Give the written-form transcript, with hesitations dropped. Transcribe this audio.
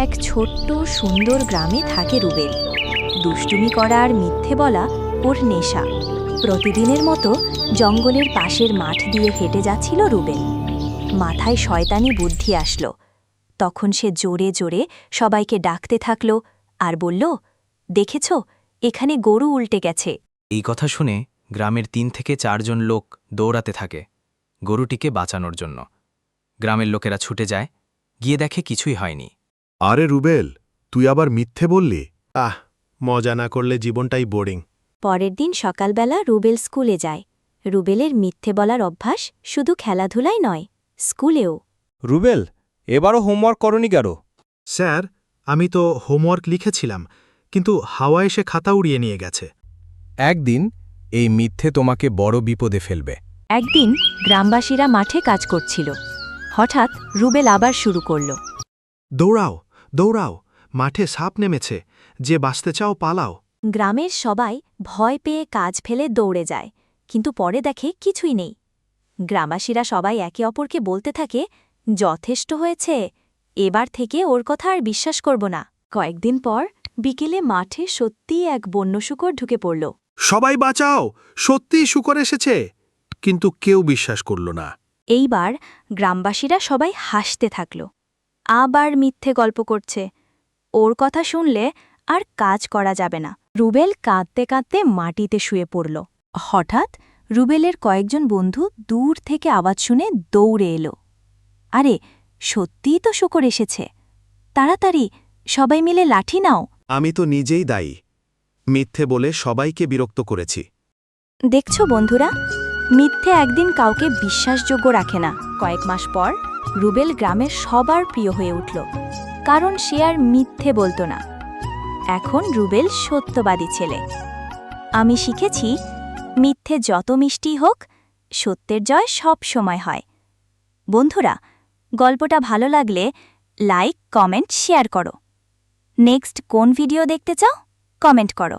এক ছোট্ট সুন্দর গ্রামে থাকে রুবেল। দুষ্টুমি করা আর মিথ্যে বলা ওর নেশা। প্রতিদিনের মতো জঙ্গলের পাশের মাঠ দিয়ে হেঁটে যাচ্ছিল রুবেল। মাথায় শয়তানি বুদ্ধি আসলো। তখন সে জোরে জোরে সবাইকে ডাকতে থাকল আর বলল, দেখেছ, এখানে গরু উল্টে গেছে। এই কথা শুনে গ্রামের ৩ থেকে ৪ জন লোক দৌড়াতে থাকে গরুটিকে বাঁচানোর জন্য। গ্রামের লোকেরা ছুটে যায়, গিয়ে দেখে কিছুই হয়নি। আরে রুবেল, তুই আবার মিথ্যে বললি? মজা না করলে জীবনটাই বোরিং। পরের দিন সকালবেলা রুবেল স্কুলে যায়। রুবেলের মিথ্যে বলার অভ্যাস শুধু খেলাধুলায় নয়, স্কুলেও। রুবেল, এবারও হোমওয়ার্ক করনি কেন? স্যার, আমি তো হোমওয়ার্ক লিখেছিলাম, কিন্তু হাওয়া এসে খাতা উড়িয়ে নিয়ে গেছে। একদিন এই মিথ্যে তোমাকে বড় বিপদে ফেলবে। একদিন গ্রামবাসীরা মাঠে কাজ করছিল। হঠাৎ রুবেল আবার শুরু করল, দৌড়াও, দৌড়াও, মাঠে সাপ নেমেছে, যে বাঁচতে চাও পালাও। গ্রামের সবাই ভয় পেয়ে কাজ ফেলে দৌড়ে যায়, কিন্তু পরে দেখে কিছুই নেই। গ্রামবাসীরা সবাই একে অপরকে বলতে থাকে, যথেষ্ট হয়েছে, এবার থেকে ওর কথা আর বিশ্বাস করব না। কয়েকদিন পর বিকেলে মাঠে সত্যিই এক বন্য শূকর ঢুকে পড়ল। সবাই বাঁচাও, সত্যিই শূকর এসেছে। কিন্তু কেউ বিশ্বাস করল না। এইবার গ্রামবাসীরা সবাই হাসতে থাকল। আবার মিথ্যে গল্প করছে, ওর কথা শুনলে আর কাজ করা যাবে না। রুবেল কাঁদতে কাঁদতে মাটিতে শুয়ে পড়ল। হঠাৎ রুবেলের কয়েকজন বন্ধু দূর থেকে আওয়াজ শুনে দৌড়ে এলো। আরে, সত্যিই তো শূকর এসেছে। তাড়াতাড়ি সবাই মিলে লাঠি নাও। আমি তো নিজেই দায়ী, মিথ্যে বলে সবাইকে বিরক্ত করেছি। দেখছো বন্ধুরা, মিথ্যে একদিন কাউকে বিশ্বাসযোগ্য রাখে না। কয়েক মাস পর রুবেল গ্রামের সবার প্রিয় হয়ে উঠল, কারণ সে আর মিথ্যে বলতো না। এখন রুবেল সত্যবাদী ছেলে। আমি শিখেছি, মিথ্যে যত মিষ্টি হোক, সত্যের জয় সব সময় হয়। বন্ধুরা, গল্পটা ভালো লাগলে লাইক, কমেন্ট, শেয়ার করো। নেক্সট কোন ভিডিও দেখতে চাও, কমেন্ট করো।